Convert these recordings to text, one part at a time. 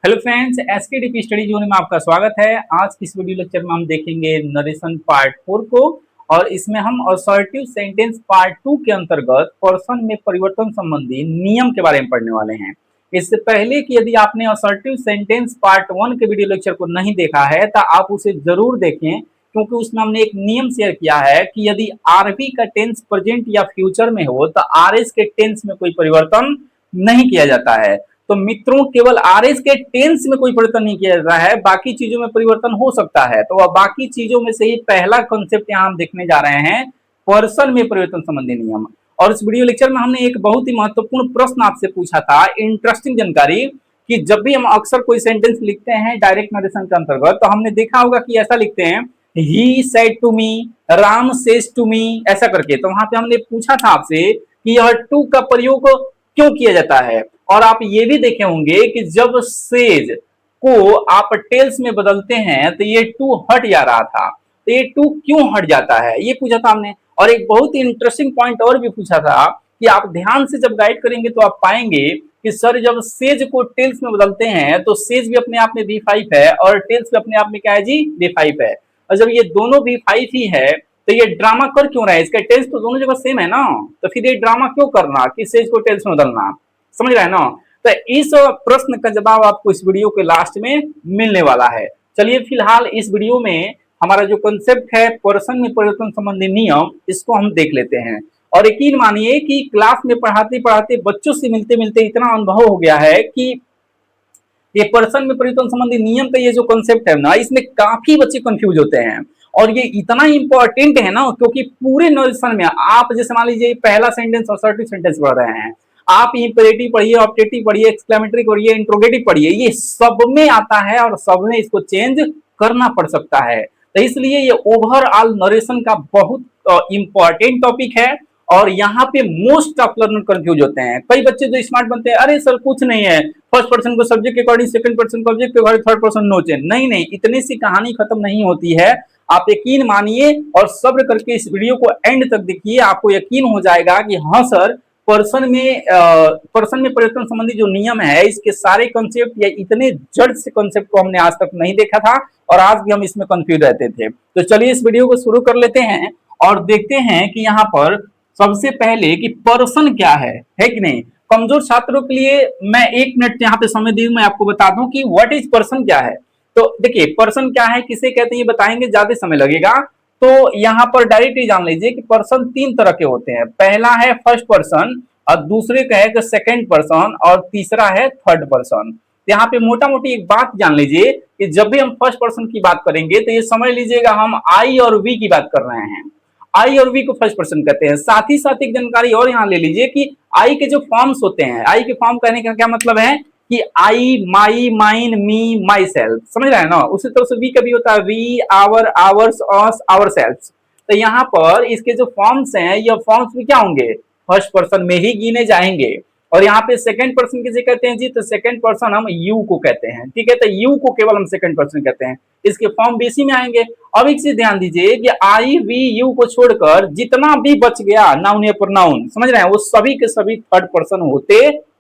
Hello friends, एसकेडीपी study zone में आपका स्वागत है। आज की इस वीडियो लेक्चर में हम देखेंगे नरेशन पार्ट 4 को और इसमें हम असर्टिव सेंटेंस पार्ट 2 के अंतर्गत पर्सन में परिवर्तन संबंधी नियम के बारे में पढ़ने वाले हैं। इससे पहले कि यदि आपने असर्टिव सेंटेंस पार्ट 1 के वीडियो लेक्चर को नहीं देखा है तो आप उसे जरूर देखें, क्योंकि उसमें हमने एक नियम शेयर किया है कि यदि आरबी का टेंस प्रेजेंट या फ्यूचर में हो तो आरएस के टेंस में कोई परिवर्तन नहीं किया जाता है। तो मित्रों, केवल आरएस के टेंस में कोई परिवर्तन नहीं किया जाता है, बाकी चीजों में परिवर्तन हो सकता है। तो वह बाकी चीजों में से ही पहला कॉन्सेप्ट यहाँ हम देखने जा रहे हैं, पर्सन में परिवर्तन संबंधी नियम। और इस वीडियो लेक्चर में हमने एक बहुत ही महत्वपूर्ण प्रश्न आपसे पूछा था, इंटरेस्टिंग जानकारी, कि जब भी हम अक्सर कोई सेंटेंस लिखते हैं डायरेक्ट नरेशन के अंतर्गत तो हमने देखा होगा कि ऐसा लिखते हैं, he said to me, Ram says to me, ऐसा करके। तो वहां पे हमने पूछा था आपसे कि यह टू का प्रयोग क्यों किया जाता है। और आप ये भी देखे होंगे कि जब सेज को आप टेल्स में बदलते हैं तो ये टू हट जा रहा था, तो ये टू क्यों हट जाता है, ये पूछा था हमने। और एक बहुत ही इंटरेस्टिंग पॉइंट और भी पूछा था कि आप ध्यान से जब गाइड करेंगे तो आप पाएंगे कि सर जब सेज को टेल्स में बदलते हैं तो सेज भी अपने आप में V5 है और टेल्स भी अपने आप में क्या है जी, V5 है। और जब ये दोनों V5 ही है तो ये ड्रामा कर क्यों रहा है, इसका टेल्स तो दोनों जगह सेम है ना, तो फिर ये ड्रामा क्यों करना कि सेज को टेल्स में बदलना, समझ रहे हैं ना। तो इस प्रश्न का जवाब आपको इस वीडियो के लास्ट में मिलने वाला है। चलिए फिलहाल इस वीडियो में हमारा जो कंसेप्ट है पर्सन में परिवर्तन संबंधी नियम, इसको हम देख लेते हैं। और यकीन मानिए कि क्लास में पढ़ाते पढ़ाते बच्चों से मिलते मिलते इतना अनुभव हो गया है कि ये पर्सन में परिवर्तन संबंधी नियम का ये जो कंसेप्ट है ना, इसमें काफी बच्चे कंफ्यूज होते हैं। और ये इतना इंपॉर्टेंट है ना, क्योंकि पूरे नरेशन में आप जैसे मान लीजिए पहला सेंटेंस असर्टिव सेंटेंस पढ़ रहे हैं, आप इंपेरेटिव पढ़िए, ऑब्जेक्टिव पढ़िए, एक्सक्लेमेटरी पढ़िए, इंट्रोगेटिव पढ़िए, ये सब में आता है और सब में इसको चेंज करना पड़ सकता है। तो इसलिए ये ओवरऑल नरेशन का बहुत इंपॉर्टेंट टॉपिक है। और यहाँ पे मोस्ट ऑफ लर्नर कंफ्यूज होते हैं। कई बच्चे जो स्मार्ट बनते हैं, अरे सर कुछ नहीं है, फर्स्ट पर्सन को सब्जेक्ट के अकॉर्डिंग, सेकंड पर्सन को ऑब्जेक्ट के according, third person no change. नहीं नहीं, इतनी सी कहानी खत्म नहीं होती है। आप यकीन मानिए और सब्र करके इस वीडियो को एंड तक देखिए, आपको यकीन हो जाएगा कि हाँ सर, पर्सन में परिवर्तन संबंधी जो नियम है इसके सारे कॉन्सेप्ट या इतने जड़ से कॉन्सेप्ट को हमने आज तक नहीं देखा था और आज भी हम इसमें कंफ्यूज रहते थे। तो चलिए इस वीडियो को शुरू कर लेते हैं और देखते हैं कि यहाँ पर सबसे पहले कि पर्सन क्या है कि नहीं। कमजोर छात्रों के लिए मैं 1 मिनट यहाँ पे समय दी, मैं आपको बता दूं कि व्हाट इज पर्सन क्या है। तो देखिए पर्सन क्या है, किसे कहते हैं, ये बताएंगे, ज्यादा समय लगेगा। तो यहाँ पर डायरेक्टली जान लीजिए कि पर्सन 3 तरह के होते हैं। पहला है फर्स्ट पर्सन, और दूसरे का है सेकंड पर्सन, और तीसरा है थर्ड पर्सन। यहाँ पे मोटा मोटी एक बात जान लीजिए कि जब भी हम फर्स्ट पर्सन की बात करेंगे तो ये समझ लीजिएगा हम आई और वी की बात कर रहे हैं। आई और वी को फर्स्ट पर्सन कहते हैं। साथ ही साथ एक जानकारी और यहाँ ले लीजिए कि आई के जो फॉर्म्स होते हैं, आई के फॉर्म कहने का क्या मतलब है कि आई, माई, माइन, मी, माई सेल्फ, समझ रहे हैं ना। उसी तरह से वी का भी होता है we, our, ours, us, our self. तो यहाँ पर इसके जो फॉर्म्स हैं, ये फॉर्म्स भी क्या होंगे, फर्स्ट पर्सन में ही गिने जाएंगे। और यहाँ पे सेकंड पर्सन किसे कहते हैं जी, तो सेकंड पर्सन हम यू को कहते हैं, ठीक है। तो यू को केवल हम सेकंड पर्सन कहते हैं, इसके फॉर्म बेसी में आएंगे। अब एक चीज ध्यान दीजिए कि आई, वी, यू को छोड़कर जितना भी बच गया नाउन या प्रोनाउन, समझ रहे हैं, वो सभी के सभी थर्ड पर्सन होते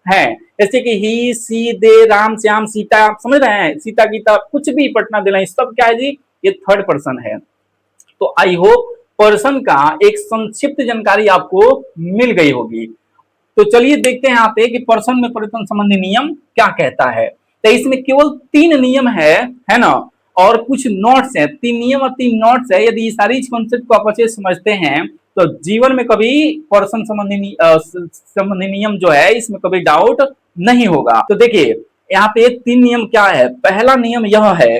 हैं। जैसे कि ही, सी, दे, राम, श्याम, सीता, समझ रहे हैं, सीता, गीता, कुछ भी, पटना, दिल्ली, सब क्या है जी, ये थर्ड पर्सन है। तो आई होप पर्सन का एक संक्षिप्त जानकारी आपको मिल गई होगी। तो चलिए देखते हैं यहाँ पे कि पर्सन में परिवर्तन संबंधी नियम क्या कहता है। तो इसमें केवल 3 नियम है ना, और कुछ नोट्स हैं। 3 नियम और 3 नोट्स है। यदि सारी कॉन्सेप्ट को आप अच्छे समझते हैं तो जीवन में कभी पर्सन संबंधी नियम जो है इसमें कभी डाउट नहीं होगा। तो देखिए यहाँ पे 3 नियम क्या है। पहला नियम यह है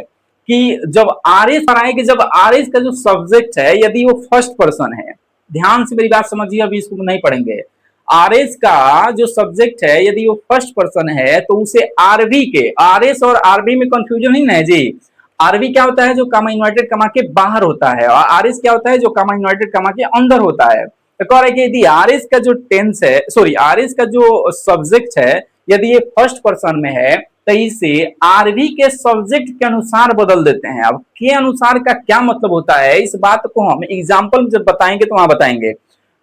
कि जब आरएस आए कि जब आरएस का जो सब्जेक्ट है यदि वो फर्स्ट पर्सन है, ध्यान से मेरी बात समझिए, अभी इसको नहीं पढ़ेंगे। आरएस का जो सब्जेक्ट है यदि वो फर्स्ट पर्सन है तो उसे आरवी के, आरएस और आरवी में कंफ्यूजन नहीं है जी। आरवी क्या होता है, जो कामा इन्वर्टेड कमा के बाहर होता है, और आरएस क्या होता है, जो कामा इन्वर्टेड कमा के अंदर होता है। तो कह रहे कि यदि आरएस का जो टेंस है, सॉरी, आरएस का जो सब्जेक्ट है यदि ये फर्स्ट पर्सन में है तो इसे आरवी के सब्जेक्ट के अनुसार बदल देते हैं। अब के अनुसार का क्या मतलब होता है, इस बात को हम एग्जाम्पल जब बताएंगे तो वहां बताएंगे,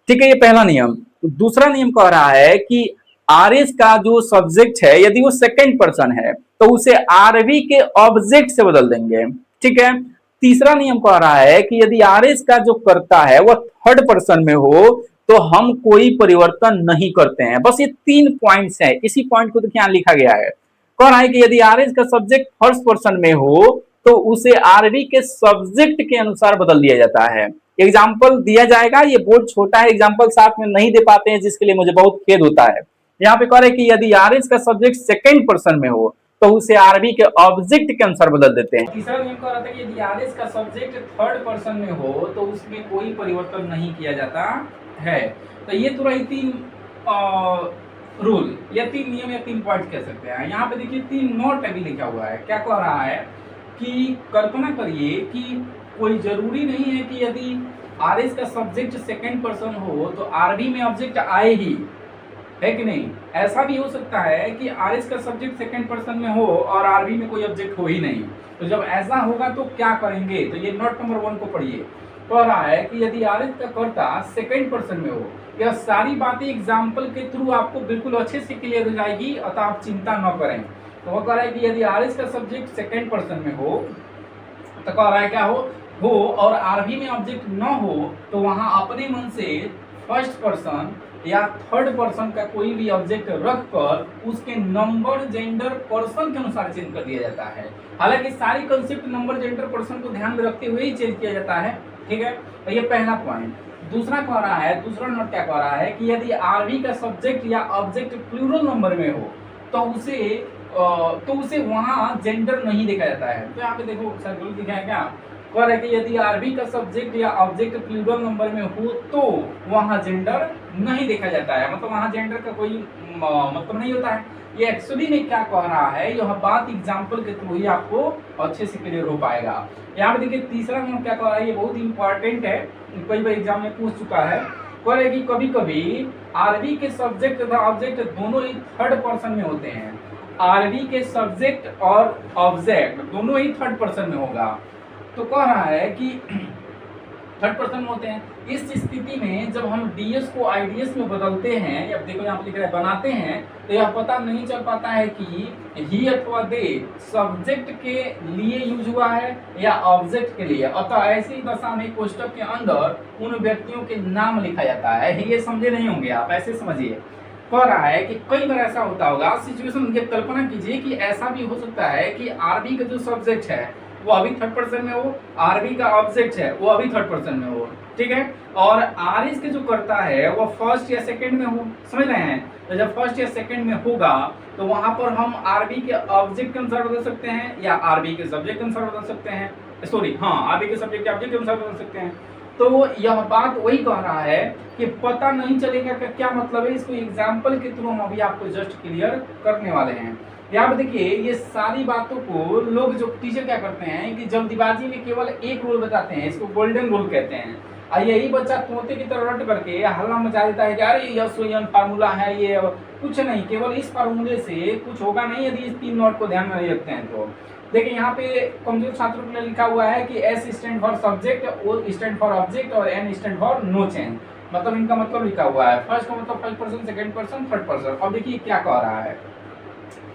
ठीक है। ये पहला नियम। तो दूसरा नियम कह रहा है कि आरएस का जो सब्जेक्ट है यदि वो सेकंड पर्सन है तो उसे आरवी के ऑब्जेक्ट से बदल देंगे। ठीक है। तीसरा नियम कह रहा है कि यदि आरएस का जो कर्ता है वह थर्ड पर्सन में हो तो हम कोई परिवर्तन नहीं करते हैं। बस ये 3 पॉइंट्स हैं, इसी पॉइंट को देखिए यहां लिखा गया है। कह रहा है कि यदि आरएस का सब्जेक्ट फर्स्ट पर्सन में हो तो उसे आरवी के सब्जेक्ट के अनुसार बदल दिया जाता है। एग्जाम्पल दिया जाएगा, ये बोर्ड छोटा है, एग्जाम्पल साथ में नहीं दे पाते हैं जिसके लिए मुझे बहुत खेद होता है। यहाँ पे कह रहे हैं कि यदि आरएस का सब्जेक्ट सेकंड पर्सन में हो तो उसे आरबी के ऑब्जेक्ट के अनुसार बदल देते हैं। तीसरा नियम कह रहा था कि यदि आरएस का सब्जेक्ट थर्ड पर्सन में हो तो उसमें कोई परिवर्तन नहीं किया जाता है। तो ये तो रही 3 रूल या 3 नियम या 3 पॉइंट कह सकते हैं। यहाँ पे देखिए 3 नोट अभी लिखा हुआ है। क्या कह रहा है कि कल्पना करिए कि कोई जरूरी नहीं है कि यदि आरएस का सब्जेक्ट सेकंड पर्सन हो तो आरबी में ऑब्जेक्ट आए ही, है कि नहीं। ऐसा भी हो सकता है कि आरएस का सब्जेक्ट सेकंड पर्सन में हो और आरबी में कोई ऑब्जेक्ट हो ही नहीं। तो जब ऐसा होगा तो क्या करेंगे, तो ये नोट नंबर 1 को पढ़िए। कह रहा है कि यदि आरएस का कर्ता सेकंड पर्सन में हो, यह सारी बातें एग्जाम्पल के थ्रू आपको बिल्कुल अच्छे से क्लियर हो जाएगी, अतः आप चिंता न करें। तो वो कह रहा है कि यदि आरएस का सब्जेक्ट सेकंड पर्सन में हो तो कह रहा है क्या हो और आरबी में ऑब्जेक्ट न हो तो वहां अपने मन से फर्स्ट पर्सन या थर्ड पर्सन का कोई भी ऑब्जेक्ट रखकर उसके नंबर जेंडर पर्सन के अनुसार चेंज कर दिया जाता है। हालांकि सारी कंसेप्ट नंबर जेंडर पर्सन को ध्यान में रखते हुए ही चेंज किया जाता है। ठीक है, तो ये पहला पॉइंट। दूसरा कह रहा है, दूसरा नोट क्या कह रहा है कि यदि आरबी का सब्जेक्ट या ऑब्जेक्ट प्लूरल नंबर में हो तो उसे वहां जेंडर नहीं देखा जाता है। तो यहाँ पे देखो सर्कुलर दिखा है क्या, कह रहा है कि यदि आरबी का सब्जेक्ट या ऑब्जेक्ट प्लूरल नंबर में हो तो वहां जेंडर नहीं देखा जाता है, मतलब वहां जेंडर का कोई मतलब नहीं होता है। ये एक्चुअली में क्या कह रहा है, यह बात एग्जाम्पल के थ्रू ही आपको अच्छे से क्लियर हो पाएगा। यहाँ पे देखिए तीसरा नंबर क्या कह रहा है, ये बहुत इंपॉर्टेंट है, कई बार एग्जाम में पूछ चुका है। कह रहा है कि कभी कभी आरबी के सब्जेक्ट तथा ऑब्जेक्ट दोनों ही थर्ड पर्सन में होते हैं। आरबी के सब्जेक्ट और ऑब्जेक्ट दोनों ही थर्ड पर्सन में होगा। तो कह रहा है कि थर्ड पर्सन में होते हैं। इस स्थिति में जब हम डीएस को आईडीएस में बदलते हैं, या देखो यहाँ पे लिख रहा है बनाते हैं, तो यह पता नहीं चल पाता है कि ही अथवा दे सब्जेक्ट के लिए यूज हुआ है या ऑब्जेक्ट के लिए। अतः ऐसी दशा में कोष्टक के अंदर उन व्यक्तियों के नाम लिखा जाता है। ये समझे नहीं होंगे आप, ऐसे समझिए। कह रहा है कि कई बार ऐसा होता होगा सिचुएशन की कल्पना कीजिए कि ऐसा भी हो सकता है कि आरबी का जो सब्जेक्ट है वो अभी थर्ड पर्सन में हो, आरबी का ऑब्जेक्ट है वो अभी थर्ड पर्सन में हो। ठीक है, और आरएस के जो करता है वो फर्स्ट या सेकंड में हो, समझ रहे हैं। तो जब फर्स्ट या सेकंड में होगा तो वहां पर हम आरबी के ऑब्जेक्ट के अनुसार बदल सकते हैं या आरबी के सब्जेक्ट के अनुसार बदल सकते हैं, आरबी के सब्जेक्ट के ऑब्जेक्ट के अनुसार बदल सकते हैं। तो यह बात वही कह रहा है कि पता नहीं चलेगा कि क्या मतलब है, इसको एग्जाम्पल के थ्रू हम अभी आपको जस्ट क्लियर करने वाले हैं। यहाँ पे देखिए ये सारी बातों को लोग जो टीचर क्या करते हैं कि जल्दीबाजी में केवल एक रूल बताते हैं, इसको गोल्डन रूल कहते हैं। और यही बच्चा तोते की तरह रट करके हल्ला मचा देता है कि अरे यह फार्मूला है, ये कुछ नहीं, केवल इस फार्मूले से कुछ होगा नहीं यदि इस 3 नोट को ध्यान में नहीं रखते हैं। तो देखिए यहाँ पे कमजोर छात्रों के लिए लिखा हुआ है कि S stand for subject, O stand for object और N stand for no change. मतलब इनका मतलब लिखा हुआ है, फर्स्ट का मतलब first person, second person, third person. अब देखिए क्या कह रहा है,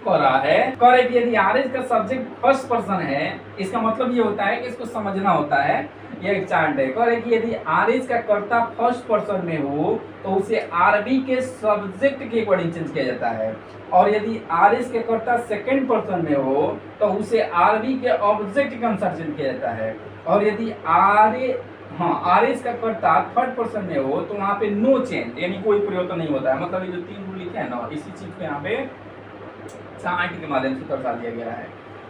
कह रहा है कि यदि आरएस का सब्जेक्ट फर्स्ट पर्सन है, इसका मतलब ये होता है कि इसको समझना होता है। ये एक चार्ट है, कह रहे कि यदि आरएस का कर्ता फर्स्ट पर्सन में हो तो उसे आरबी के सब्जेक्ट के अकॉर्डिंग चेंज किया जाता है, और यदि आरएस के कर्ता सेकंड पर्सन में हो तो उसे आरबी के ऑब्जेक्ट के अनुसार चेंज किया जाता है, और यदि आरएस का कर्ता थर्ड पर्सन में हो तो वहां पे नो चेंज, यानी कोई परिवर्तन नहीं होता है। मतलब ये जो 3 रूल लिखे हैं ना, इसी चीज को यहाँ पे चार्ट के माध्यम से दर्शा दिया गया है।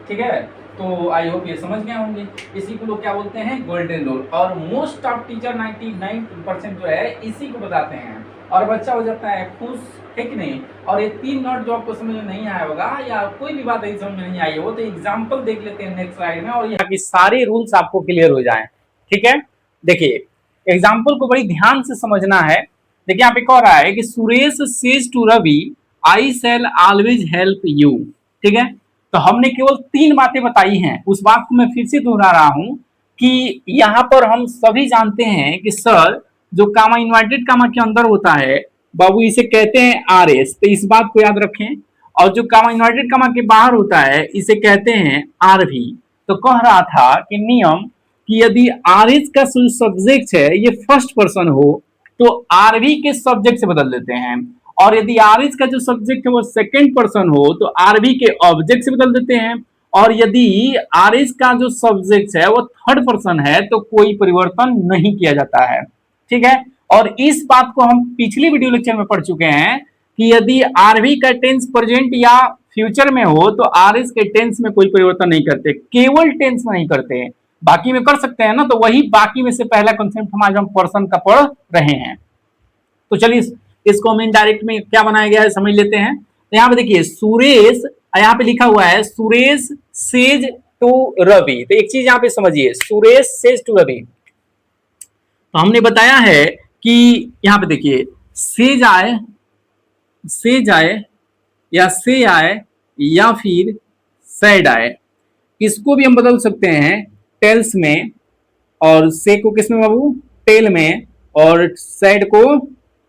ठीक है, तो आई होप ये समझ गए होंगे। इसी को लोग क्या बोलते हैं, गोल्डन रूल। और मोस्ट ऑफ टीचर 99% जो है इसी को बताते हैं, और बच्चा हो जाता है खुश, है कि नहीं। और ये 3 नोट जो आपको समझ में नहीं आया होगा या कोई भी बात समझ में नहीं आई हो तो एग्जाम्पल देख लेते हैं नेक्स्ट स्लाइड में, और ये सारे रूल्स आपको क्लियर हो जाए। ठीक है, देखिए एग्जाम्पल को बड़ी ध्यान से समझना है। देखिए यहाँ पे कह रहा है कि Suresh says to Ravi I shall always help you. ठीक है, तो हमने केवल 3 बातें बताई हैं, उस बात को मैं फिर से दोहरा रहा हूं कि यहाँ पर हम सभी जानते हैं कि सर जो कामा इन्वर्टेड कामा के अंदर होता है बाबू इसे कहते हैं आर एस, तो इस बात को याद रखें। और जो कामा इन्वर्टेड कामा के बाहर होता है इसे कहते हैं आर भी। तो कह रहा था कि नियम कि यदि आर एस का सब्जेक्ट है ये फर्स्ट पर्सन हो तो आरवी के सब्जेक्ट से बदल देते हैं, और यदि आर एस का जो सब्जेक्ट है वो सेकेंड पर्सन हो तो आरवी के ऑब्जेक्ट से बदल देते हैं, और यदि आर एस का जो सब्जेक्ट है वो थर्ड पर्सन है तो कोई परिवर्तन नहीं किया जाता है। ठीक है, और इस बात को हम पिछले वीडियो लेक्चर में पढ़ चुके हैं कि यदि आरवी का टेंस प्रेजेंट या फ्यूचर में हो तो आर एस के टेंस में कोई परिवर्तन नहीं करते, केवल टेंस में नहीं करते, बाकी में कर सकते हैं ना। तो वही बाकी में से पहला कॉन्सेप्ट हम आज हम पर्सन का पढ़ रहे हैं। तो चलिए इसको हम इनडायरेक्ट में क्या बनाया गया है समझ लेते हैं। तो यहाँ पे देखिए सुरेश, यहाँ पे लिखा हुआ है सुरेश सेज टू रवि। तो एक चीज यहाँ पे समझिए, सुरेश सेज टू रवि, तो हमने बताया है कि यहाँ पे देखिए से जाए या से आए या फिर सैड आए, इसको भी हम बदल सकते हैं टेल्स में, और से को किसमें बाबू, टेल में, और सैड को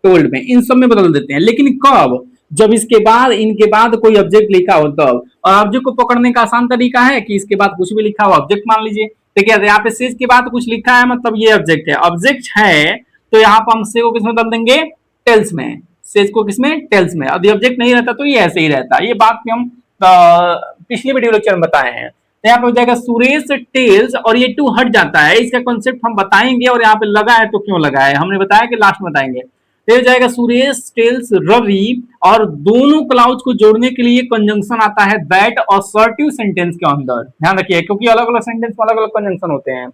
टोल्ड में, इन सब में बदल देते हैं। लेकिन कब, जब इसके बाद इनके बाद कोई ऑब्जेक्ट लिखा हो तब। और ऑब्जेक्ट को पकड़ने का आसान तरीका है कि इसके बाद कुछ भी लिखा हो ऑब्जेक्ट मान लीजिए। देखिए यहाँ पे सेज के बाद कुछ लिखा है मतलब ये ऑब्जेक्ट है, ऑब्जेक्ट है तो यहाँ पर हम से को किसमें बदल देंगे, टेल्स में, सेज को किसमें, टेल्स में। यदि ऑब्जेक्ट नहीं रहता तो ये ऐसे ही रहता। ये बात भी हम पिछले वीडियो लेक्चर में बताए हैं। तो यहाँ पे हो जाएगा सुरेश टेल्स, और ये टू हट जाता है, इसका कॉन्सेप्ट हम बताएंगे, और यहाँ पे लगा है तो क्यों लगा है हमने बताया कि लास्ट में बताएंगे। तो जाएगा सुरेश टेल्स रवि, और दोनों क्लाउज को जोड़ने के लिए कंजंक्शन आता है दैट असर्टिव सेंटेंस के अंदर। ध्यान रखिए क्योंकि अलग अलग सेंटेंस में अलग अलग कंजंक्शन होते हैं।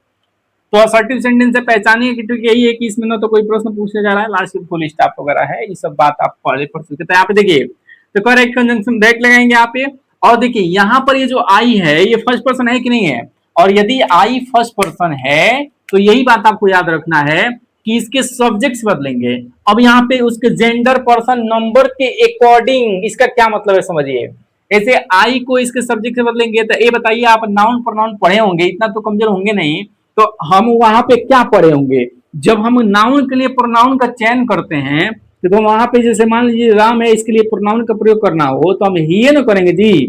तो असर्टिव सेंटेंस से पहचानिए कि ट्रिक यही है कि इसमें ना तो कोई प्रश्न पूछा जा रहा है, लास्ट में फुल स्टॉप वगैरह है, ये सब बात आप पढ़ सकते हैं। यहाँ पे देखिए तो करेक्ट कंजंक्शन दैट लगाएंगे यहाँ पे, और देखिए यहाँ पर ये जो आई है ये फर्स्ट पर्सन है कि नहीं है, और यदि आई फर्स्ट पर्सन है तो यही बात आपको याद रखना है कि इसके सब्जेक्ट्स बदलेंगे। अब यहाँ पे उसके जेंडर पर्सन नंबर के अकॉर्डिंग, इसका क्या मतलब है समझिए। ऐसे आई को इसके सब्जेक्ट से बदलेंगे तो ये बताइए आप नाउन प्रोनाउन पढ़े होंगे, इतना तो कमजोर होंगे नहीं, तो हम वहां पे क्या पढ़े होंगे, जब हम नाउन के लिए प्रोनाउन का चयन करते हैं तो वहां पे जैसे मान लीजिए राम है, इसके लिए प्रोनाउन का प्रयोग करना हो तो हम ही ना करेंगे जी।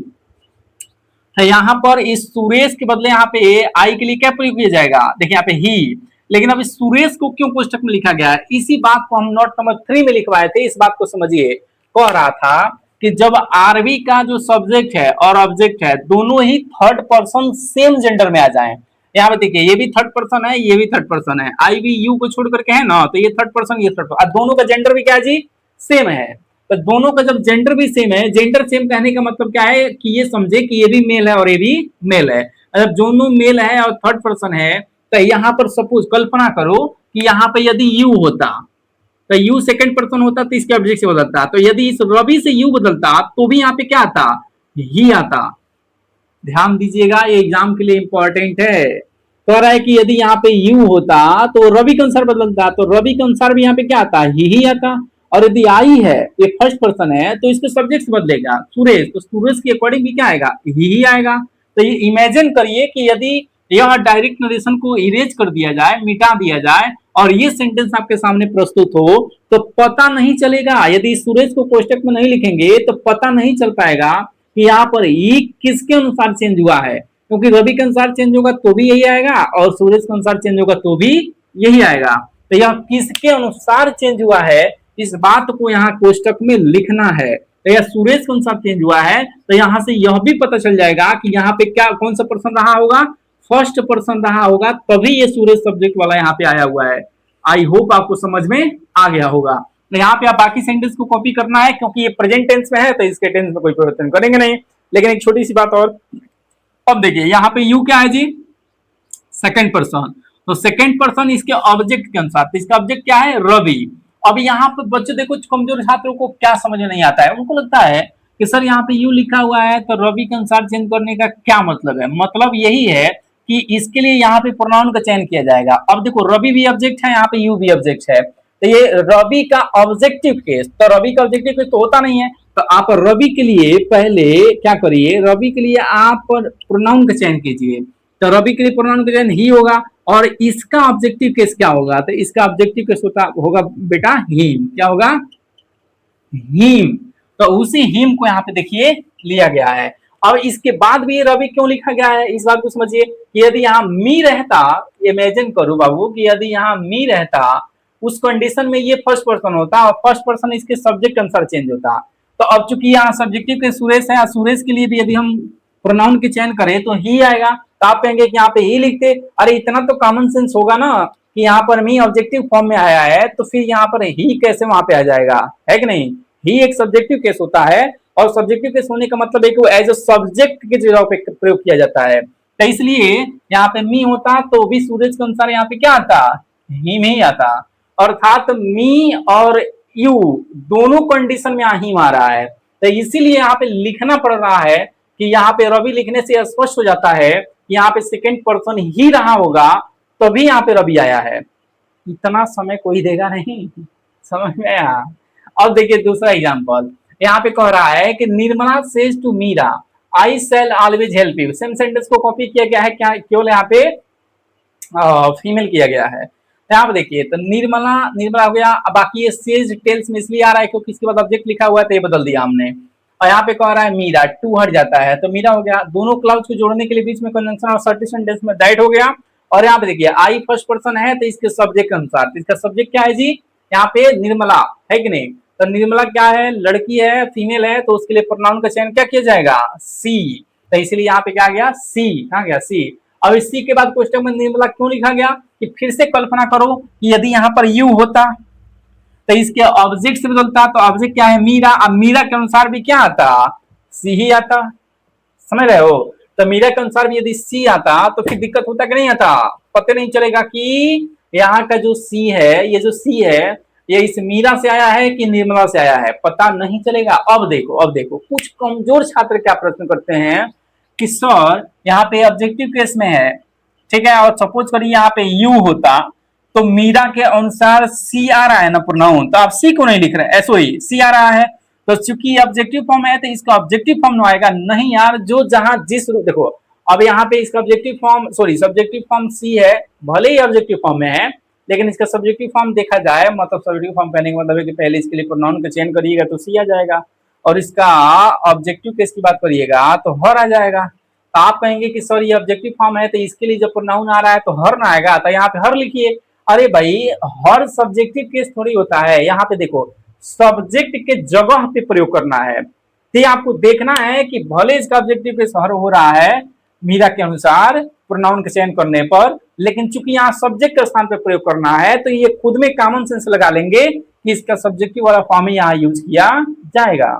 तो यहाँ पर इस सुरेश के बदले यहाँ पे आई के लिए क्या प्रयोग किया जाएगा, देखिए यहाँ पे ही। लेकिन अब इस सुरेश को क्यों कोष्टक में लिखा गया है, इसी बात को हम नोट नंबर 3 में लिखवाए थे। इस बात को समझिए, कह रहा था कि जब आरवी का जो सब्जेक्ट है और ऑब्जेक्ट है दोनों ही थर्ड पर्सन सेम जेंडर में आ जाए। यहाँ पे देखिए ये भी थर्ड पर्सन है, ये भी थर्ड पर्सन है, आई भी यू को छोड़ करके है ना, तो ये थर्ड पर्सन, ये थर्ड पर्सन, दोनों का जेंडर भी क्या जी, सेम है। तो दोनों का जब जेंडर भी सेम है, जेंडर सेम कहने का मतलब क्या है कि ये समझे कि ये भी मेल है और ये भी मेल है। जब दोनों मेल है और थर्ड पर्सन है तो यहाँ पर सपोज कल्पना करो कि यहाँ पे यदि यू होता तो यू सेकंड पर्सन होता तो इसके ऑब्जेक्ट से बदलता, तो यदि इस रवि से यू बदलता तो भी यहाँ पे क्या आता, ही आता। ध्यान दीजिएगा ये एग्जाम के लिए इंपॉर्टेंट है। कह रहा है कि यदि यहाँ पे यू होता तो रवि के अनुसार बदलता, तो रवि के अनुसार भी यहाँ पे क्या आता, ही आता। और यदि आई है ये फर्स्ट पर्सन है तो इसके सब्जेक्ट से बदलेगा सुरेश, तो सुरेश के अकॉर्डिंग भी क्या आएगा, ही आएगा। तो ये इमेजिन करिए कि यदि यह डायरेक्ट नरेशन को इरेज कर दिया जाए, मिटा दिया जाए, और ये सेंटेंस आपके सामने प्रस्तुत हो तो पता नहीं चलेगा, यदि सुरेश को कोष्टक में नहीं लिखेंगे तो पता नहीं चल पाएगा कि यहाँ पर ई किसके अनुसार चेंज हुआ है, क्योंकि रवि के अनुसार चेंज होगा तो भी यही आएगा और सूरज के अनुसार चेंज होगा तो भी यही आएगा। तो यह किसके अनुसार चेंज हुआ है इस बात को यहाँ कोष्टक में लिखना है। तो यह सूरज के अनुसार चेंज हुआ है तो यहाँ से यह भी पता चल जाएगा कि यहाँ पे क्या कौन सा पर्सन रहा होगा, फर्स्ट पर्सन रहा होगा, तभी ये सूरज सब्जेक्ट वाला यहाँ पे आया हुआ है। आई होप आपको समझ में आ गया होगा। तो यहाँ पे आप बाकी सेंटेंस को कॉपी करना है क्योंकि ये प्रेजेंट टेंस में है तो इसके टेंस में कोई परिवर्तन करेंगे नहीं। लेकिन एक छोटी सी बात और, अब देखिए यहाँ पे यू क्या है जी, सेकंड पर्सन, तो सेकंड पर्सन इसके ऑब्जेक्ट के अनुसार, तो इसका ऑब्जेक्ट क्या है, रवि। अब यहाँ पे बच्चे देखो कमजोर छात्रों को क्या समझ में नहीं आता है, उनको लगता है कि सर यहाँ पे यू लिखा हुआ है तो रवि के अनुसार चेंज करने का क्या मतलब है। मतलब यही है कि इसके लिए यहाँ पे प्रोनाउन का चयन किया जाएगा। अब देखो रवि भी ऑब्जेक्ट है, यहाँ पे यू भी ऑब्जेक्ट है, तो ये रवि का ऑब्जेक्टिव केस, तो रवि का ऑब्जेक्टिव केस तो होता नहीं है, तो आप रवि के लिए पहले क्या करिए, रवि के लिए आप प्रोनाउन का चयन कीजिए। तो रवि के लिए प्रोनाउन का चयन ही होगा, और इसका ऑब्जेक्टिव केस क्या होगा, तो इसका ऑब्जेक्टिव केस होगा बेटा ही, क्या होगा हिम, तो उसी हिम को यहाँ पे देखिए लिया गया है। अब इसके बाद भी रवि क्यों लिखा गया है इस बात को समझिए कि यदि यहाँ मी रहता, इमेजिन करो बाबू कि यदि यहाँ मी रहता उस कंडीशन में ये फर्स्ट पर्सन होता और फर्स्ट पर्सन इसके सब्जेक्ट अनुसार चेंज होता। तो अब चूंकि यहाँ सब्जेक्टिव के सुरेश है, सुरेश के लिए भी यदि हम प्रोनाउन के चयन करें तो ही आएगा। तो आप कहेंगे कि यहाँ पे ही लिखते, अरे इतना तो कॉमन सेंस होगा ना कि यहाँ पर मी ऑब्जेक्टिव फॉर्म में आया है तो फिर यहाँ पर ही कैसे वहां पे आ जाएगा, है कि नहीं। ही एक सब्जेक्टिव केस होता है और सब्जेक्टिव केस होने का मतलब है कि एज ए सब्जेक्ट के जगह पे प्रयोग किया जाता है। तो इसलिए यहाँ पे मी होता तो भी सूरज के अनुसार यहाँ पे क्या आता, ही में ही आता। अर्थात मी और यू दोनों कंडीशन में ही आ रहा है। तो इसीलिए यहाँ पे लिखना पड़ रहा है कि यहाँ पे रवि लिखने से स्पष्ट हो जाता है कि यहाँ पे सेकेंड पर्सन ही रहा होगा तभी यहाँ पे रवि आया है। इतना समय कोई देगा नहीं, समझ में आया। अब देखिए दूसरा एग्जांपल यहाँ पे कह रहा है कि Nirmala says to Meera I shall always help you. Same sentence को कॉपी किया गया है, क्या केवल यहाँ पे फीमेल किया गया है। यहाँ पे देखिए तो निर्मला निर्मला हो गया, बाकी ये सेज टेल्स में इसलिए आ रहा है क्योंकि इसके बाद ऑब्जेक्ट लिखा हुआ है तो ये बदल दिया हमने। और यहाँ पे कह रहा है मीरा, टू हट जाता है तो मीरा हो गया। दोनों क्लाउड्स को जोड़ने के लिए बीच में कंजंक्शन और सर्टिफिकेट टेंस में दैट हो गया। और यहाँ पे देखिए आई फर्स्ट पर्सन है तो इसके सब्जेक्ट के अनुसार, तो इसका सब्जेक्ट क्या है जी, यहाँ पे निर्मला है कि नहीं। तो निर्मला क्या है, लड़की है, फीमेल है, तो उसके लिए प्रोनाउन का चयन क्या किया जाएगा, सी। तो इसलिए यहाँ पे क्या गया, सी, कहाँ गया सी। अब इसी के बाद क्वेश्चन में निर्मला क्यों लिखा गया कि फिर से कल्पना करो कि यदि यहाँ पर यू होता तो इसके ऑब्जेक्ट से बदलता, तो ऑब्जेक्ट क्या है मीरा, अब मीरा के अनुसार भी क्या आता, सी ही आता, समझ रहे हो। तो मीरा के अनुसार भी यदि सी आता तो फिर दिक्कत होता कि नहीं आता, पता नहीं चलेगा कि यहाँ का जो सी है, ये जो सी है ये इस मीरा से आया है कि निर्मला से आया है, पता नहीं चलेगा। अब देखो कुछ कमजोर छात्र क्या प्रश्न करते हैं कि सर यहाँ पे ऑब्जेक्टिव केस में है, ठीक है, और सपोज करिए यहाँ पे यू होता तो मीरा के अनुसार सी आ रहा है ना प्रोनाउन, तो आप सी को नहीं लिख रहे, ऐसो ही सी आ रहा है। तो चूंकि ऑब्जेक्टिव फॉर्म है तो इसका ऑब्जेक्टिव फॉर्म में आएगा नहीं यार, जो जहां जिस रूप, देखो अब यहाँ पे इसका objective form, sorry subjective form सी है, भले ही ऑब्जेक्टिव फॉर्म में है लेकिन इसका सब्जेक्टिव फॉर्म देखा जाए, मतलब सब्जेक्टिव फॉर्म कहने का मतलब है कि पहले इसके लिए प्रोनाउन का चयन करिएगा तो सी आ जाएगा, और इसका ऑब्जेक्टिव केस की बात करिएगा तो हर आ जाएगा। तो आप कहेंगे कि सर ये ऑब्जेक्टिव फॉर्म है तो इसके लिए जब प्रोनाउन आ रहा है तो हर ना आएगा, तो यहाँ पे हर लिखिए। अरे भाई हर सब्जेक्टिव केस थोड़ी होता है, यहाँ पे देखो सब्जेक्ट के जगह पे प्रयोग करना है, तो आपको देखना है कि भले इसका ऑब्जेक्टिव केस हर हो रहा है मीरा के अनुसार प्रोनाउन का चयन करने पर, लेकिन चूंकि यहाँ सब्जेक्ट के स्थान पर प्रयोग करना है तो ये खुद में कॉमन सेंस लगा लेंगे कि इसका सब्जेक्टिव वाला फॉर्म ही यहाँ यूज किया जाएगा।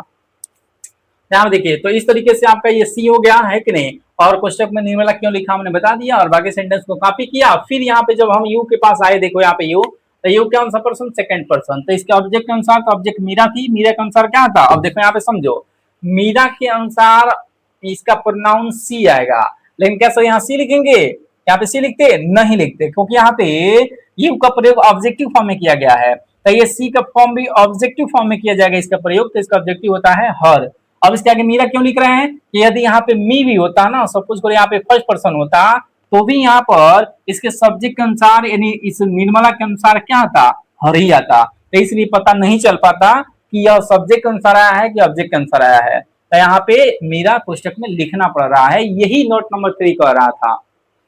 यहाँ देखिए तो इस तरीके से आपका ये सी हो गया है कि नहीं, और क्वेश्चन में निर्मला क्यों लिखा हमने बता दिया और बाकी सेंटेंस को कॉपी किया। फिर यहाँ पे जब हम यू के पास आए, देखो यहाँ पे यू, तो यू क्या अनुसार पर्सन, सेकंड पर्सन, तो इसके ऑब्जेक्ट के अनुसार, तो ऑब्जेक्ट मीरा थी, मीरा के अनुसार क्या था, अब देखो यहाँ पे समझो मीरा के अनुसार इसका प्रोनाउन सी आएगा, लेकिन क्या सर यहाँ सी लिखेंगे, यहाँ पे सी लिखते नहीं लिखते, क्योंकि यहाँ पे यू का प्रयोग ऑब्जेक्टिव फॉर्म में किया गया है, तो ये सी का फॉर्म भी ऑब्जेक्टिव फॉर्म में किया जाएगा इसका प्रयोग, तो इसका ऑब्जेक्टिव होता है हर। अब इसके आगे मीरा क्यों लिख रहे हैं कि यदि यहाँ पे मी भी होता ना, सपोज करो यहाँ पे फर्स्ट पर्सन होता तो भी यहाँ पर इसके सब्जेक्ट के अनुसार यानी इस निर्मला के अनुसार क्या आता, हर ही आता, तो इसलिए पता नहीं चल पाता कि यह सब्जेक्ट के अनुसार आया है कि ऑब्जेक्ट के अनुसार आया है। तो यहाँ पे मीरा पुस्तक में लिखना पड़ रहा है, यही नोट नंबर 3 कह रहा था।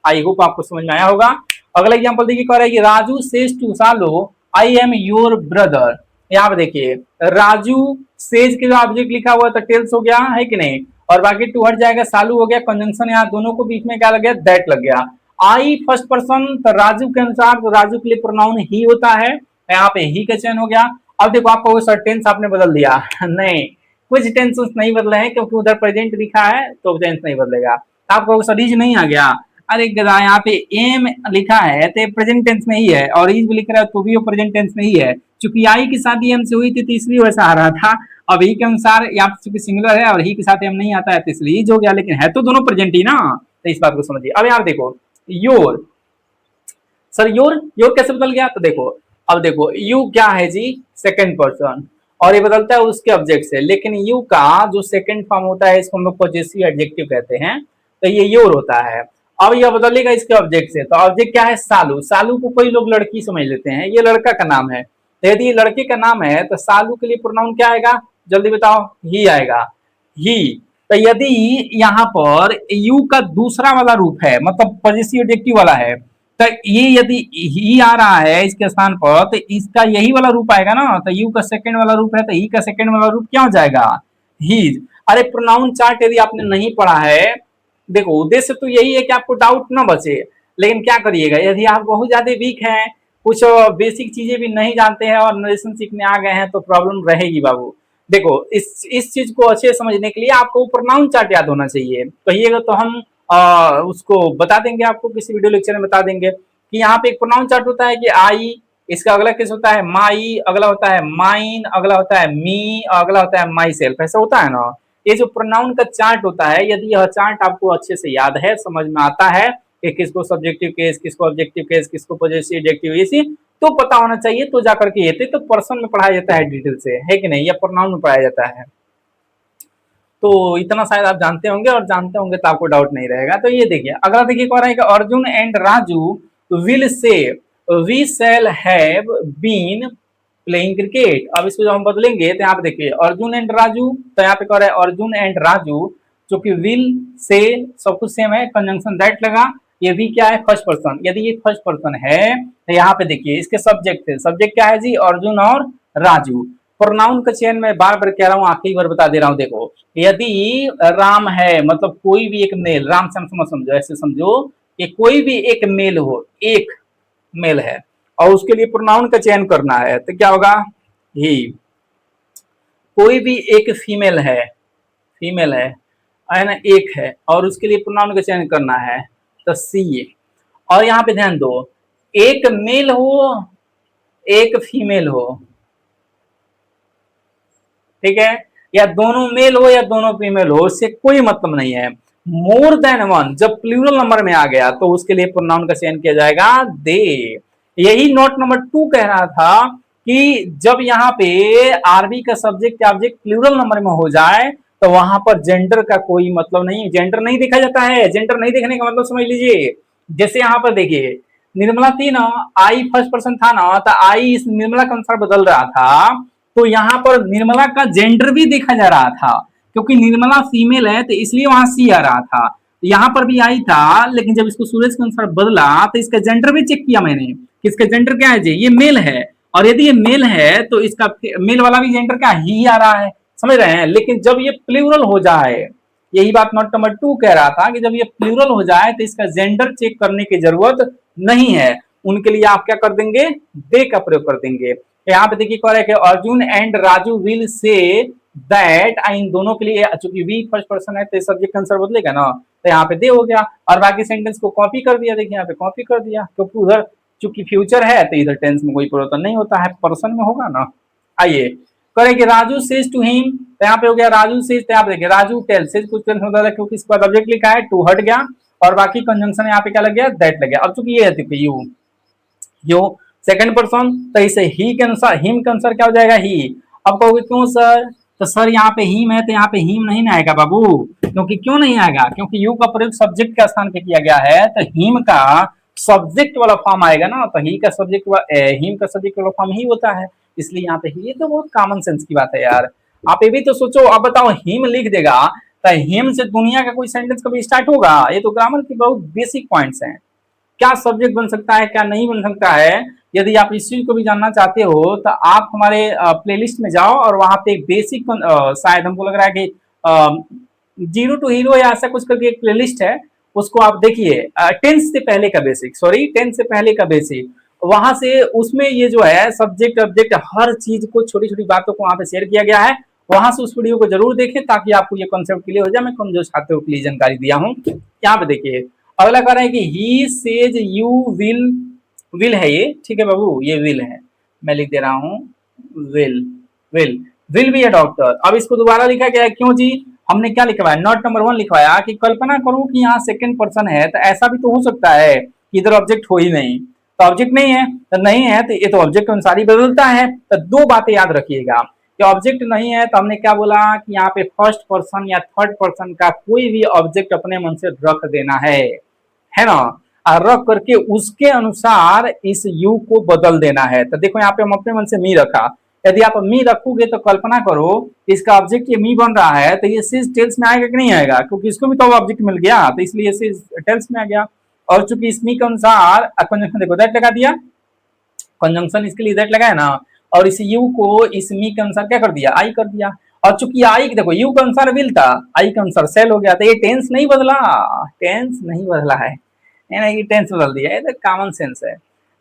आई होप आपको समझ में आया होगा। अगला एग्जाम्पल देखिए, कह रहा है कि राजू सेज टू सालो आई एम योर ब्रदर। यहाँ पे देखिए राजू सेज के जो ऑब्जेक्ट लिखा हुआ है तो टेल्स हो गया है कि नहीं, और बाकी टू हट जाएगा, सालू हो गया, कंजंक्शन यहाँ दोनों को बीच में क्या लग गया, दैट लग गया। आई फर्स्ट पर्सन, तो राजू के अनुसार तो राजू के लिए प्रोनाउन ही होता है, यहाँ पे ही का चयन हो गया। अब देखो आपको सर टेंस आपने बदल दिया नहीं, कुछ टेंस नहीं बदले हैं क्योंकि उधर प्रेजेंट लिखा है तो टेंस नहीं बदलेगा। आपको सरीज नहीं आ गया, अरे गधा यहाँ पे एम लिखा है तो प्रेजेंट टेंस में ही है, और इज भी लिख रहा है तो भी वो प्रेजेंट टेंस में ही है। चूंकि आई की शादी एम से हुई थी तो इसलिए वैसा आ रहा था, अब ही के अनुसार यहाँ चूंकि सिंगुलर है और ही के साथ एम नहीं आता है तो इसलिए इज हो गया, लेकिन है तो दोनों प्रेजेंट ही ना, तो इस बात को समझिए। अब यार देखो योर, सर योर योर कैसे बदल गया, तो देखो अब देखो यू क्या है जी, सेकंड पर्सन, और ये बदलता है उसके ऑब्जेक्ट से, लेकिन यू का जो सेकंड फॉर्म होता है इसको हम लोग पॉजेसिव एडजेक्टिव कहते हैं, तो ये योर होता है। अब यह बदलेगा इसके ऑब्जेक्ट से, तो ऑब्जेक्ट क्या है, सालू, सालू को कोई लोग लड़की समझ लेते हैं, ये लड़का का नाम है, तो यदि ये लड़के का नाम है तो सालू के लिए प्रोनाउन क्या आएगा, जल्दी बताओ, ही आएगा, ही। तो यदि यहाँ पर यू का दूसरा वाला रूप है, मतलब पॉजिटिव एडजेक्टिव वाला है, तो ये यदि ही आ रहा है इसके स्थान पर, तो इसका यही वाला रूप आएगा ना। तो यू का सेकंड वाला रूप है, तो ही का सेकंड वाला रूप क्या हो जाएगा, हीज। अरे प्रोनाउन चार्ट यदि आपने नहीं पढ़ा है, देखो उद्देश्य तो यही है कि आपको डाउट ना बचे, लेकिन क्या करिएगा, यदि आप बहुत ज्यादा वीक हैं, कुछ बेसिक चीजें भी नहीं जानते हैं और नरेशन सीखने आ गए हैं, तो प्रॉब्लम रहेगी बाबू। देखो इस चीज को अच्छे से समझने के लिए आपको प्रोनाउन चार्ट याद होना चाहिए। कहिएगा तो हम उसको बता देंगे, आपको किसी वीडियो लेक्चर में बता देंगे कि यहाँ पे एक प्रोनाउन चार्ट होता है कि आई, इसका अगला केस होता है माई, अगला होता है माइन, अगला होता है मी, अगला होता है माई सेल्फ, ऐसा होता है ना। ये जो प्रोनाउन का चार्ट होता है, यदि यह चार्ट आपको अच्छे से याद है, समझ में आता है कि किसको सब्जेक्टिव केस, किसको ऑब्जेक्टिव केस, किसको पॉजिटिव एडजेक्टिव, इसी तो पता होना चाहिए, तो जाकर के ये तो पर्सन में पढ़ाया जाता है डिटेल से, है कि नहीं, या प्रोनाउन में पढ़ाया जाता है। तो इतना शायद आप जानते होंगे, और जानते होंगे तो आपको डाउट नहीं रहेगा। तो ये देखिए अगला, देखिए क्या है कि Arjun and Raju will say we shall have been playing cricket. अब इसको जब हम बदलेंगे तो यहाँ पे देखिए अर्जुन एंड राजू, तो यहाँ पे कह रहा है अर्जुन एंड राजू, जो कि विल से सब कुछ सेम है, कंजंक्शन दैट लगा, ये भी क्या है, फर्स्ट पर्सन। यदि ये फर्स्ट पर्सन है तो यहाँ पे देखिए इसके सब्जेक्ट है, सब्जेक्ट क्या है जी, अर्जुन और राजू। प्रोनाउन का चयन मैं बार बार कह रहा हूँ, आखिरी बार बता दे रहा हूँ। देखो यदि राम है, मतलब कोई भी एक मेल, राम से हम समझो, ऐसे समझो कि कोई भी एक मेल हो, एक मेल है, और उसके लिए प्रोनाउन का चयन करना है, तो क्या होगा, ही। कोई भी एक फीमेल है, फीमेल है ना, एक है, और उसके लिए प्रोनाउन का चयन करना है, तो सी। और यहाँ पे ध्यान दो, एक मेल हो एक फीमेल हो, ठीक है, या दोनों मेल हो या दोनों फीमेल हो, उससे कोई मतलब नहीं है। मोर देन वन जब प्लूरल नंबर में आ गया तो उसके लिए प्रोनाउन का चयन किया जाएगा दे। यही नोट नंबर 2 कह रहा था कि जब यहाँ पे आरबी का सब्जेक्ट ऑब्जेक्ट प्लूरल नंबर में हो जाए तो वहां पर जेंडर का कोई मतलब नहीं, जेंडर नहीं देखा जाता है। जेंडर नहीं देखने का मतलब समझ लीजिए, जैसे यहाँ पर देखिए निर्मला थी ना, आई फर्स्ट पर्सन था ना, तो आई इस निर्मला का अनुसार बदल रहा था, तो यहाँ पर निर्मला का जेंडर भी देखा जा रहा था, क्योंकि निर्मला फीमेल है तो इसलिए वहां सी आ रहा था। यहाँ पर भी आई था, लेकिन जब इसको सूरज के अनुसार बदला तो इसका जेंडर भी चेक किया मैंने, इसका जेंडर क्या है जी, ये मेल है, और यदि ये मेल है तो इसका मेल वाला भी जेंडर क्या ही आ रहा है, समझ रहे हैं। लेकिन जब ये प्लूरल हो जाए, यही बात नोट नंबर 2 कह रहा था कि जब ये प्लूरल हो जाए तो इसका जेंडर चेक करने की जरूरत नहीं है, उनके लिए आप क्या कर देंगे, दे का प्रयोग कर देंगे। यहाँ पे देखिए कह रहा है कि Arjun and Raju will say that, इन दोनों के लिए चूंकि वी फर्स्ट पर्सन है तो सब्जेक्ट आंसर बदलेगा ना, तो यहाँ पे दे हो गया, और बाकी सेंटेंस को कॉपी कर दिया, देखिए यहाँ पे कॉपी कर दिया, क्योंकि उधर चूंकि फ्यूचर है तो इधर टेंस में कोई परिवर्तन नहीं होता है, पर्सन में होगा ना। आइए करें कि राजू सेज टू हिम, तो यहाँ पे हो गया राजू सेज, तो यहाँ पे देखिए राजू टेल, सेज कुछ टेंस होता है क्योंकि इसके बाद ऑब्जेक्ट लिखा है, टू हट गया, और बाकी कंजंक्शन यहाँ पे क्या लग गया, दैट लग गया। अब चूंकि ये है यू सेकंड पर्सन, तो इसे ही के अनुसार, हिम के अनुसार क्या हो जाएगा, ही। अब कहोगे क्यों सर, तो सर यहाँ पे हिम है तो यहाँ पे हिम नहीं ना आएगा बाबू, क्योंकि क्यों नहीं आएगा, क्योंकि यू का प्रयोग सब्जेक्ट के स्थान पे किया गया है, तो हिम का सब्जेक्ट वाला फॉर्म आएगा ना, तो ही का सब्जेक्ट, हिम का सब्जेक्ट वाला फॉर्म ही होता है, इसलिए यहाँ पे ही। ये तो बहुत कॉमन सेंस की बात है यार, आप ये भी तो सोचो। अब बताओ हिम लिख देगा तो हिम से दुनिया का कोई सेंटेंस कभी स्टार्ट होगा, ये तो ग्रामर की बहुत बेसिक पॉइंट्स हैं। क्या सब्जेक्ट बन सकता है, क्या नहीं बन सकता है, यदि आप इस चीज को भी जानना चाहते हो तो आप हमारे प्लेलिस्ट में जाओ, और वहां पे एक बेसिक, शायद हमको लग रहा है कि जीरो टू हीरो या ऐसा कुछ करके एक प्लेलिस्ट है, उसको आप देखिए, टेंथ से पहले का बेसिक, सॉरी 10 से पहले का बेसिक, वहां से उसमें ये जो है सब्जेक्ट ऑब्जेक्ट हर चीज को, छोटी छोटी बातों को वहां पे शेयर किया गया है, वहां से उस वीडियो को जरूर देखें ताकि आपको ये कॉन्सेप्ट क्लियर हो जाए। मैं कमजोर छात्रों के लिए जानकारी दिया हूँ। यहाँ पे देखिए अगला कह रहा है कि he says you will, will है ये, ठीक है बाबू, ये विल है, मैं लिख दे रहा हूँ will, will will be a doctor. अब इसको दोबारा लिखा गया है, क्यों जी, हमने क्या लिखवाया, नोट नंबर 1 लिखवाया कि कल्पना करूं कि यहाँ सेकंड पर्सन है, तो ऐसा भी तो हो सकता है कि इधर ऑब्जेक्ट हो ही नहीं, तो ऑब्जेक्ट नहीं है, तो नहीं है तो ये तो ऑब्जेक्ट अनुसार ही बदलता है। तो दो बातें याद रखिएगा कि ऑब्जेक्ट नहीं है तो हमने क्या बोला कि यहाँ पे फर्स्ट पर्सन या थर्ड पर्सन का कोई भी ऑब्जेक्ट अपने मन से रख देना है ना। और रख करके उसके अनुसार इस यू को बदल देना है। तो देखो यहाँ पे हम अपने मन से मी रखा, यदि आप मी रखोगे तो कल्पना करो इसका ऑब्जेक्ट ये मी बन रहा है, तो ये सीज टेल्स में आएगा कि नहीं आएगा, क्योंकि इसको भी तो ऑब्जेक्ट मिल गया, तो इसलिए सीज टेल्स में आ गया। और चूंकि इस मी के अनुसार कंजंक्शन देखो दैट लगा दिया, कंजंक्शन इसके लिए दैट लगा है ना, और इस यू को इस मी के अनुसार क्या कर दिया, आई कर दिया। और चूंकि आई देखो यू के अनुसार विल था, आई के अनुसार सेल हो गया, तो ये टेंस नहीं बदला, टेंस नहीं बदला है ना, ये टेंस बदल दिया, ये तो कॉमन सेंस है।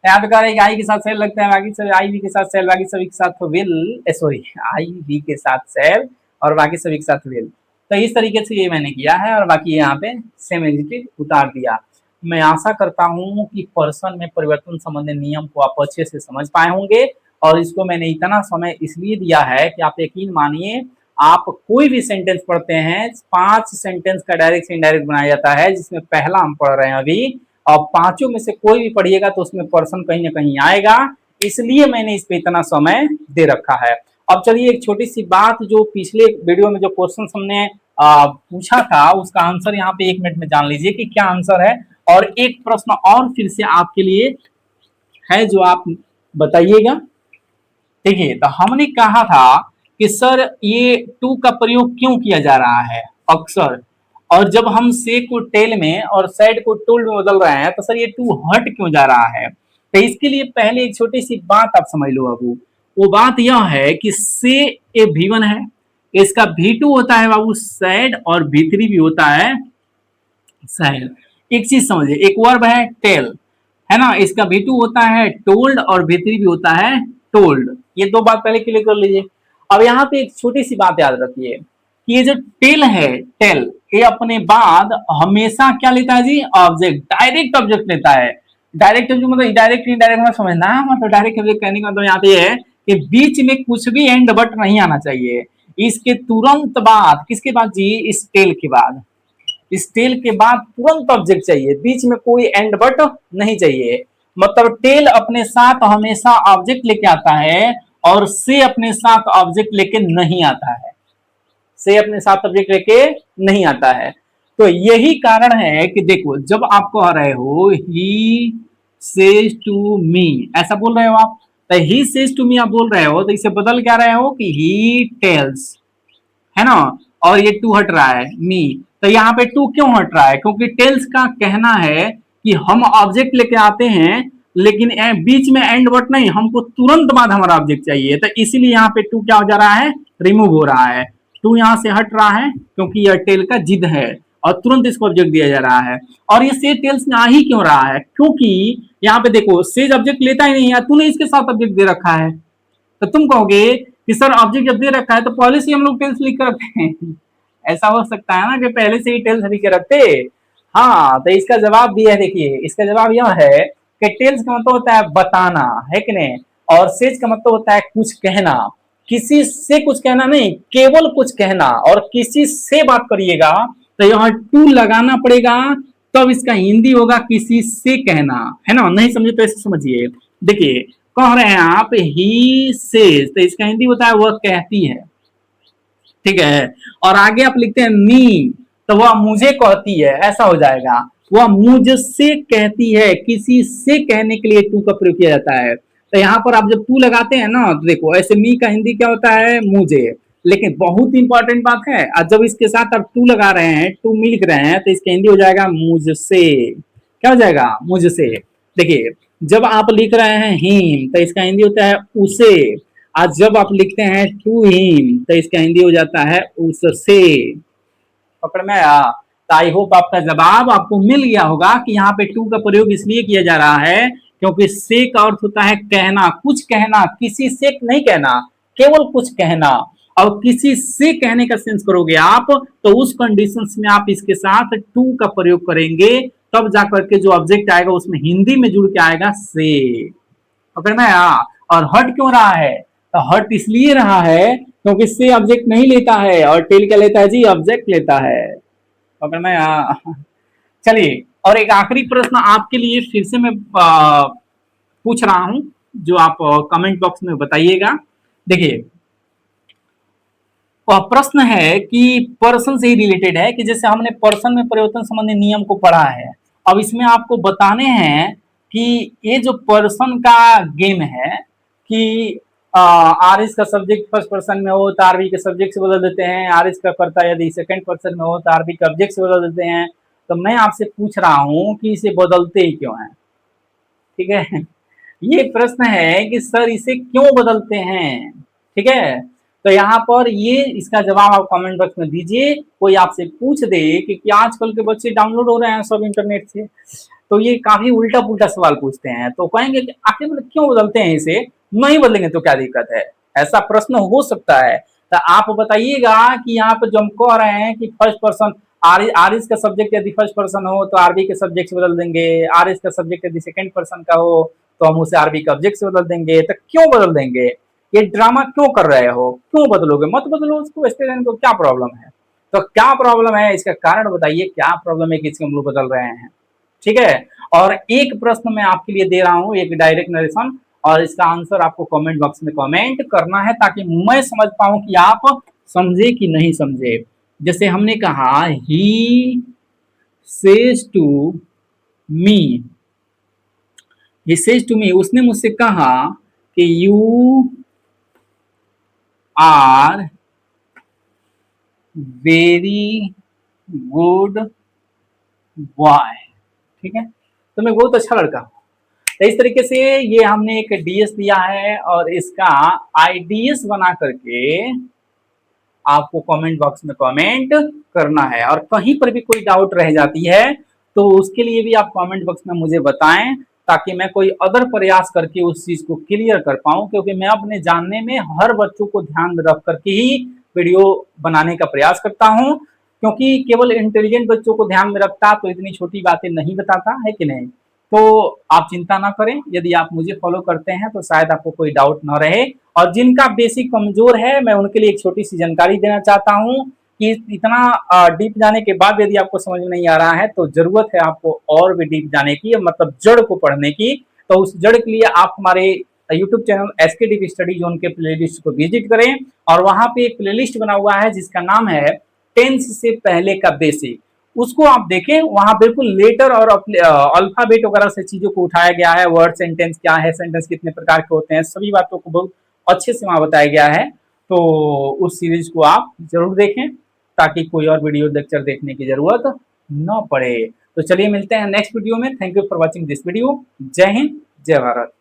यहाँ पे कह रहे हैं कि आई के साथ सेल लगता है, बाकी सभी आई वी के साथ सेल, बाकी सभी के साथ विल, सॉरी आई वी के साथ सेल और बाकी सभी के साथ विल। तो इस तरीके से ये मैंने किया है और बाकी यहाँ पे सेम एग्जीक्यूटिव उतार दिया। मैं आशा करता हूँ कि पर्सन में परिवर्तन संबंधी नियम को आप अच्छे से समझ पाए होंगे, और इसको मैंने इतना समय इसलिए दिया है कि आप यकीन मानिए आप कोई भी सेंटेंस पढ़ते हैं, 5 सेंटेंस का डायरेक्ट से इनडायरेक्ट बनाया जाता है, जिसमें पहला हम पढ़ रहे हैं अभी, और 5 में से कोई भी पढ़िएगा तो उसमें पर्सन कहीं ना कहीं आएगा, इसलिए मैंने इस पे इतना समय दे रखा है। अब चलिए एक छोटी सी बात, जो पिछले वीडियो में जो क्वेश्चन हमने पूछा था उसका आंसर यहाँ पे 1 मिनट में जान लीजिए कि क्या आंसर है, और एक प्रश्न और फिर से आपके लिए है जो आप बताइएगा। देखिए तो हमने कहा था कि सर ये टू का प्रयोग क्यों किया जा रहा है अक्सर, और जब हम से को टेल में और सैड को टोल्ड में बदल रहे हैं तो सर ये टू हट क्यों जा रहा है। तो इसके लिए पहले एक छोटी सी बात आप समझ लो बाबू, वो बात यह है कि से ए V1 है, इसका V2 होता है बाबू सैड, और V3 भी होता है सैड। एक चीज समझिए, एक वर्ब है टेल, है ना, इसका V2 होता है टोल्ड और V3 भी होता है टोल्ड, ये 2 बात पहले क्लियर कर लीजिए। अब यहाँ पे एक छोटी सी बात याद रखिए कि ये जो टेल है, टेल ये अपने बाद हमेशा क्या लेता है जी, ऑब्जेक्ट, डायरेक्ट ऑब्जेक्ट लेता है। डायरेक्ट ऑब्जेक्ट मतलब डायरेक्ट इनडायरेक्ट में समझना, मतलब डायरेक्ट ऑब्जेक्ट कहने का मतलब यहाँ पे है कि बीच में कुछ भी एंड बट नहीं आना चाहिए, इसके तुरंत बाद, किसके बाद जी, इस टेल के बाद, इस टेल के बाद तुरंत ऑब्जेक्ट चाहिए, बीच में कोई एंड बट नहीं चाहिए। मतलब टेल अपने साथ हमेशा ऑब्जेक्ट लेके आता है, और से अपने साथ ऑब्जेक्ट लेके नहीं आता है, से अपने साथ ऑब्जेक्ट लेके नहीं आता है। तो यही कारण है कि देखो जब आप कह रहे हो ही सेज टू मी, ऐसा बोल रहे हो आप, तो ही सेज टू मी आप बोल रहे हो, तो इसे बदल क्या रहे हो कि ही टेल्स, है ना, और ये टू हट रहा है मी। तो यहाँ पे टू क्यों हट रहा है, क्योंकि टेल्स का कहना है कि हम ऑब्जेक्ट लेके आते हैं लेकिन बीच में एंड वर्ड नहीं, हमको तुरंत बाद हमारा ऑब्जेक्ट चाहिए, तो इसीलिए यहाँ पे टू क्या हो जा रहा है, रिमूव हो रहा है, टू यहाँ से हट रहा है क्योंकि यह टेल का जिद है और तुरंत इसको ऑब्जेक्ट दिया जा रहा है। और ये से टेल्स में आ ही क्यों रहा है, क्योंकि यहाँ पे देखो सेज ऑब्जेक्ट लेता ही नहीं है, तूने इसके साथ ऑब्जेक्ट दे रखा है, तो तुम कहोगे कि सर ऑब्जेक्ट जब दे रखा है तो पहले से हम लोग टेल्स लिख कर रखते हैं ऐसा हो सकता है ना कि पहले से ही टेल्स लिख के रखते। हाँ तो इसका जवाब भी है, देखिए इसका जवाब यह है कि टेल्स का मतलब होता है बताना, है कि नहीं, और सेज का मतलब होता है कुछ कहना, किसी से कुछ कहना नहीं, केवल कुछ कहना, और किसी से बात करिएगा तो यहाँ टू लगाना पड़ेगा, तब इसका हिंदी होगा किसी से कहना, है ना, नहीं समझे तो ऐसे समझिए। देखिए कह रहे हैं आप ही सेज, तो इसका हिंदी होता है वह कहती है, ठीक है, और आगे आप लिखते हैं मी, तो वह मुझे कहती है, ऐसा हो जाएगा, वह मुझसे कहती है, किसी से कहने के लिए टू का प्रयोग किया जाता है। तो यहाँ पर आप जब टू लगाते हैं ना, तो देखो ऐसे मी का हिंदी क्या होता है, मुझे, लेकिन बहुत इंपॉर्टेंट बात है, आज जब इसके साथ आप टू लगा रहे हैं, टू मी लिख रहे हैं, तो इसका हिंदी हो जाएगा मुझसे, क्या हो जाएगा, मुझसे। देखिए जब आप लिख रहे हैं हिम, तो इसका हिंदी होता है उसे, आज जब आप लिखते हैं टू हिम, तो इसका हिंदी हो जाता है उससे। पकड़ में आया, तो आई होप आपका जवाब आपको मिल गया होगा कि यहाँ पे टू का प्रयोग इसलिए किया जा रहा है क्योंकि से का अर्थ होता है कहना, कुछ कहना, किसी से नहीं कहना, केवल कुछ कहना, और किसी से कहने का सेंस करोगे आप तो उस कंडीशंस में आप इसके साथ टू का प्रयोग करेंगे, तब जाकर के जो ऑब्जेक्ट आएगा उसमें हिंदी में जुड़ के आएगा से। पकड़ में आया। और हट क्यों रहा है, तो हट इसलिए रहा है क्योंकि से ऑब्जेक्ट नहीं लेता है और टेल क्या लेता है जी, ऑब्जेक्ट लेता है। पकड़ में आया। चलिए और एक आखिरी प्रश्न आपके लिए फिर से मैं पूछ रहा हूं, जो आप कमेंट बॉक्स में बताइएगा। देखिए वह प्रश्न है कि पर्सन से ही रिलेटेड है, कि जैसे हमने पर्सन में परिवर्तन संबंधी नियम को पढ़ा है, अब इसमें आपको बताने हैं कि ये जो पर्सन का गेम है कि आर इस का सब्जेक्ट फर्स्ट पर्सन में हो तो आरबी के सब्जेक्ट से बदल देते हैं, आर इस का कर्ता यदि सेकंड पर्सन में हो तो आरबी के ऑब्जेक्ट से बदल देते हैं। तो मैं आपसे पूछ रहा हूं कि इसे बदलते ही क्यों हैं? ठीक है, ये प्रश्न है कि सर इसे क्यों बदलते हैं। ठीक है, तो यहाँ पर ये इसका जवाब आप कमेंट बॉक्स में दीजिए। कोई आपसे पूछ दे कि आजकल के बच्चे डाउनलोड हो रहे हैं सब इंटरनेट से, तो ये काफी उल्टा पुल्टा सवाल पूछते हैं, तो कहेंगे कि आखिर मतलब क्यों बदलते हैं इसे, नहीं बदलेंगे तो क्या दिक्कत है, ऐसा प्रश्न हो सकता है। तो आप बताइएगा कि यहाँ पर जो हम कह रहे हैं कि फर्स्ट पर्सन आर इस का सब्जेक्ट यदि फर्स्ट पर्सन हो तो आरबी के सब्जेक्ट से बदल देंगे, आर इस का सब्जेक्ट यदि सेकंड पर्सन का हो तो हम उसे आरबी का ऑब्जेक्ट से बदल देंगे। तो क्यों बदल देंगे, ये ड्रामा क्यों कर रहे हो, क्यों बदलोगे, मत बदलो उसको, स्टूडेंट को क्या प्रॉब्लम है। तो क्या प्रॉब्लम है इसका कारण बताइए, क्या प्रॉब्लम है कि इसके हम लोग बदल रहे हैं। ठीक है, और एक प्रश्न मैं आपके लिए दे रहा हूं, एक डायरेक्ट नरेशन, और इसका आंसर आपको कमेंट बॉक्स में कमेंट करना है ताकि मैं समझ पाऊं कि आप समझे कि नहीं समझे। जैसे हमने कहा he says to me, he says to me, उसने मुझसे कहा कि you are very good boy. ठीक है, तो मैं बहुत अच्छा लड़का हूं। तो इस तरीके से ये हमने एक डीएस दिया है और इसका आईडीएस बना करके आपको कमेंट बॉक्स में कमेंट करना है। और कहीं पर भी कोई डाउट रह जाती है तो उसके लिए भी आप कमेंट बॉक्स में मुझे बताएं ताकि मैं कोई अदर प्रयास करके उस चीज को क्लियर कर पाऊं, क्योंकि मैं अपने जानने में हर बच्चों को ध्यान में रख करके ही वीडियो बनाने का प्रयास करता हूं, क्योंकि केवल इंटेलिजेंट बच्चों को ध्यान में रखता तो इतनी छोटी बातें नहीं बताता, है कि नहीं। तो आप चिंता ना करें, यदि आप मुझे फॉलो करते हैं तो शायद आपको कोई डाउट ना रहे। और जिनका बेसिक कमजोर है मैं उनके लिए एक छोटी सी जानकारी देना चाहता हूं कि इतना डीप जाने के बाद यदि आपको समझ में नहीं आ रहा है तो जरूरत है आपको और भी डीप जाने की, मतलब जड़ को पढ़ने की। तो उस जड़ के लिए आप हमारे YouTube channel SK deep study zone के प्लेलिस्ट को विजिट करें, और वहां पे एक प्लेलिस्ट बना हुआ है जिसका नाम है टेंस से पहले का बेसिक, उसको आप देखें। वहां बिल्कुल लेटर और अल्फाबेट वगैरह से चीजों को उठाया गया है, वर्ड सेंटेंस क्या है, सेंटेंस कितने प्रकार के होते हैं, सभी बातों को बहुत अच्छे से वहां बताया गया है। तो उस सीरीज को आप जरूर देखें ताकि कोई और वीडियो लेक्चर देखने की जरूरत न पड़े। तो चलिए मिलते हैं नेक्स्ट वीडियो में। Thank you for watching this video. जय हिंद, जय भारत।